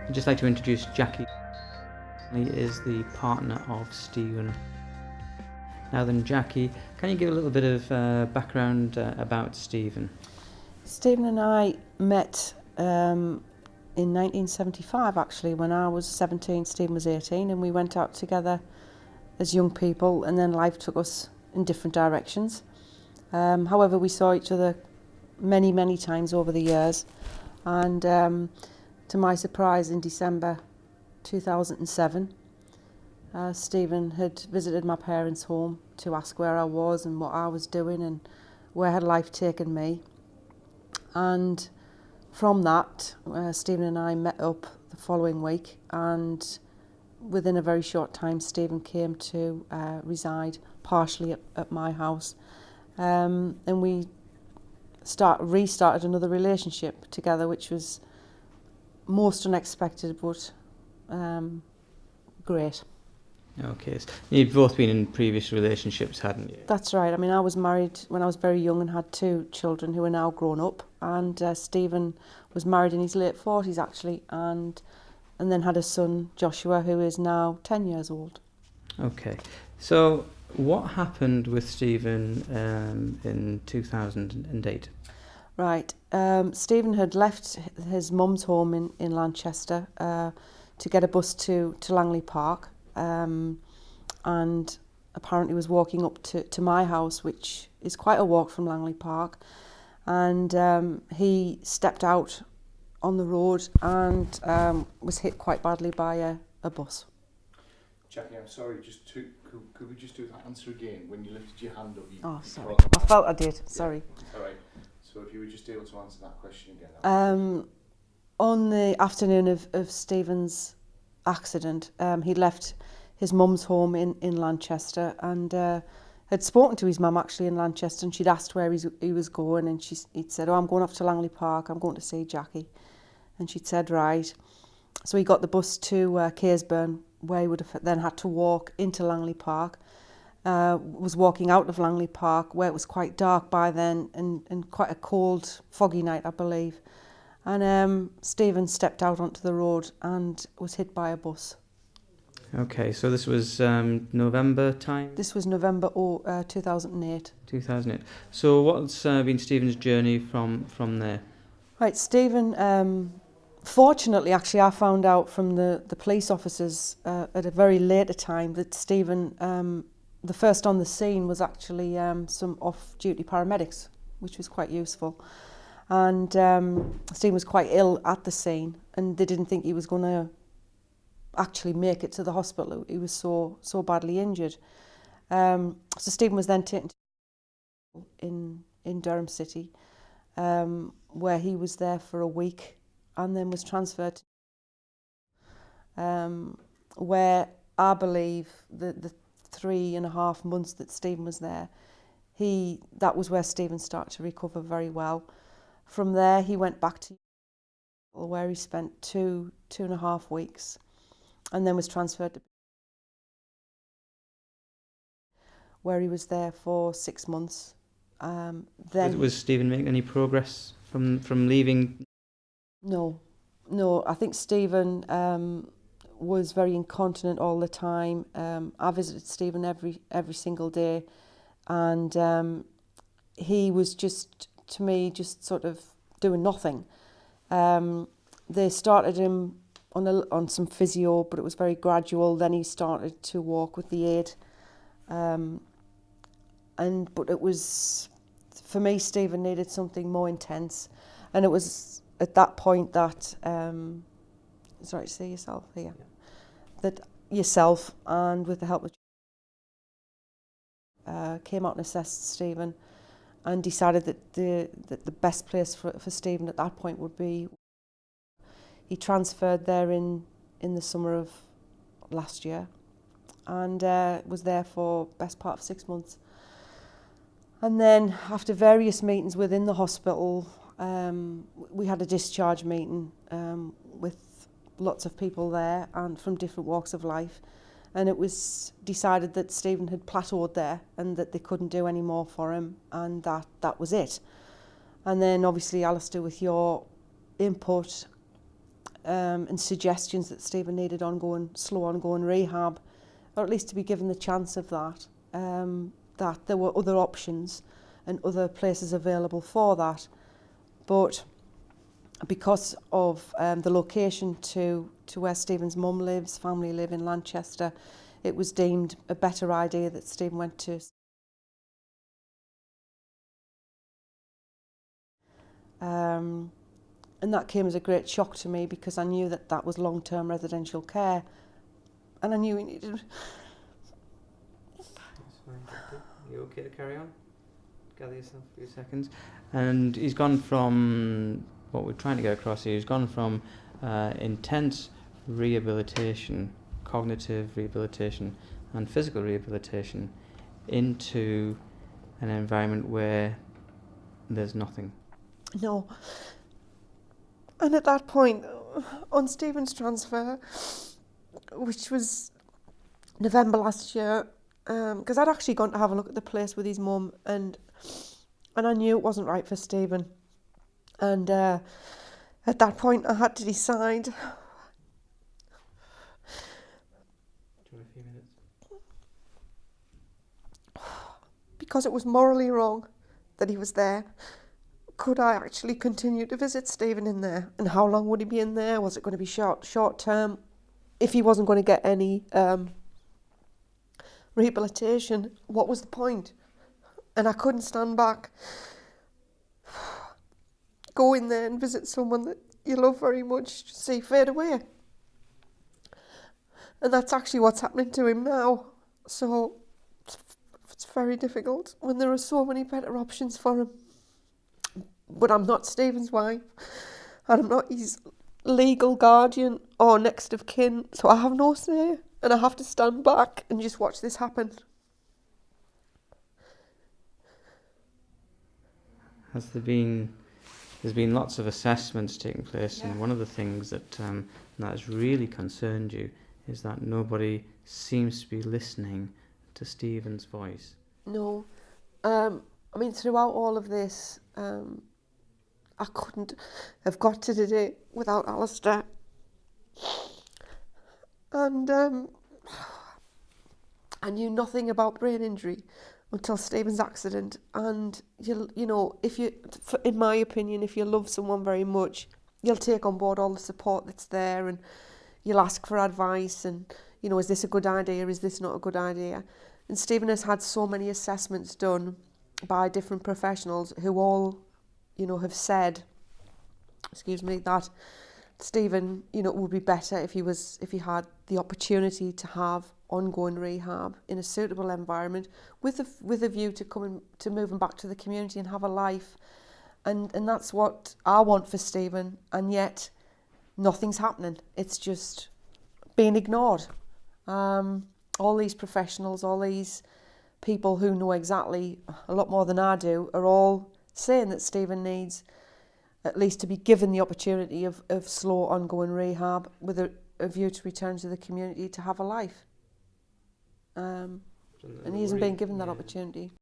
I'd just like to introduce Jackie. He is the partner of Stephen. Now then, Jackie, can you give a little bit of background about Stephen? Stephen and I met in 1975, actually, when I was 17, Stephen was 18, and we went out together as young people, and then life took us in different directions. However, we saw each other many, many times over the years, and to my surprise, in December 2007, Stephen had visited my parents' home to ask where I was and what I was doing and where had life taken me. And from that, Stephen and I met up the following week, and within a very short time, Stephen came to reside partially at my house. And we restarted another relationship together, which was most unexpected, but great. Okay, so you've both been in previous relationships, hadn't you? That's right. I mean, I was married when I was very young and had 2 children who are now grown up. And Stephen was married in his late 40s, actually, and then had a son, Joshua, who is now 10 years old. Okay, so what happened with Stephen in 2008? Right. Stephen had left his mum's home in Lanchester to get a bus to Langley Park. And apparently was walking up to my house, which is quite a walk from Langley Park, and he stepped out on the road and was hit quite badly by a bus. Jackie, I'm sorry, could we just do that answer again? When you lifted your hand up, Oh, sorry. I felt I did, sorry. All right, so if you were just able to answer that question again. On the afternoon of Stephen's accident, he left his mum's home in Lanchester and had spoken to his mum actually in Lanchester, and she'd asked where he was going, and he'd said, "Oh, I'm going off to Langley Park, I'm going to see Jackie." And she'd said, "Right." So he got the bus to Cairnsburn, where he would have then had to walk into Langley Park. Was walking out of Langley Park, where it was quite dark by then and quite a cold, foggy night, I believe. And Stephen stepped out onto the road and was hit by a bus. Okay, so this was November time? This was November 2008. 2008. So what's been Stephen's journey from there? Right, Stephen, fortunately, actually, I found out from the police officers at a very later time that Stephen, the first on the scene was actually some off-duty paramedics, which was quite useful. And Stephen was quite ill at the scene, and they didn't think he was going to actually make it to the hospital. He was so badly injured. So Stephen was then taken in Durham City, where he was there for a week, and then was transferred where I believe the 3.5 months that Stephen was there, that was where Stephen started to recover very well. From there, he went back to where he spent 2.5 weeks, and then was transferred to where he was there for 6 months. Then Was Stephen making any progress from leaving? No. I think Stephen was very incontinent all the time. I visited Stephen every single day, and he was just, to me, just sort of doing nothing. They started him on some physio, but it was very gradual. Then he started to walk with the aid, but it was, for me, Stephen needed something more intense, and it was at that point that sorry, see yourself here, that yourself, and with the help of came out and assessed Stephen, and decided that the best place for Stephen at that point would be. He transferred there in the summer of last year, and was there for best part of 6 months. And then after various meetings within the hospital, we had a discharge meeting with lots of people there and from different walks of life, and it was decided that Stephen had plateaued there and that they couldn't do any more for him, and that was it. And then obviously, Alistair, with your input, and suggestions that Stephen needed slow ongoing rehab, or at least to be given the chance of that, that there were other options and other places available for that. But because of the location to where Stephen's mum lives, family live in Lanchester, it was deemed a better idea that Stephen went to. And that came as a great shock to me, because I knew that that was long-term residential care, and I knew he needed. That's fine, Doctor. You okay to carry on? Gather yourself a few seconds. And he's gone from, what we're trying to get across here, he's gone from intense rehabilitation, cognitive rehabilitation and physical rehabilitation, into an environment where there's nothing. No. And at that point, on Stephen's transfer, which was November last year, because I'd actually gone to have a look at the place with his mum, and I knew it wasn't right for Stephen. And at that point, I had to decide. Do you want a few minutes? Because it was morally wrong that he was there, could I actually continue to visit Stephen in there? And how long would he be in there? Was it going to be short term? If he wasn't going to get any rehabilitation, what was the point? And I couldn't stand back. Go in there and visit someone that you love very much, just see fade away. And that's actually what's happening to him now. So it's very difficult when there are so many better options for him. But I'm not Stephen's wife, and I'm not his legal guardian or next of kin, so I have no say, and I have to stand back and just watch this happen. There's been lots of assessments taking place, and one of the things that has really concerned you is that nobody seems to be listening to Stephen's voice. No. I mean, throughout all of this, I couldn't have got to today without Alistair. And I knew nothing about brain injury until Stephen's accident. And you know, in my opinion, if you love someone very much, you'll take on board all the support that's there, and you'll ask for advice. And you know, is this a good idea? Is this not a good idea? And Stephen has had so many assessments done by different professionals who all, you know, have said, that Stephen, you know, would be better if he had the opportunity to have ongoing rehab in a suitable environment with a view to moving back to the community and have a life. And that's what I want for Stephen, and yet nothing's happening. It's just being ignored. All these professionals, all these people who know exactly a lot more than I do, are all saying that Stephen needs at least to be given the opportunity of slow ongoing rehab with a view to return to the community to have a life. And he hasn't been given that opportunity.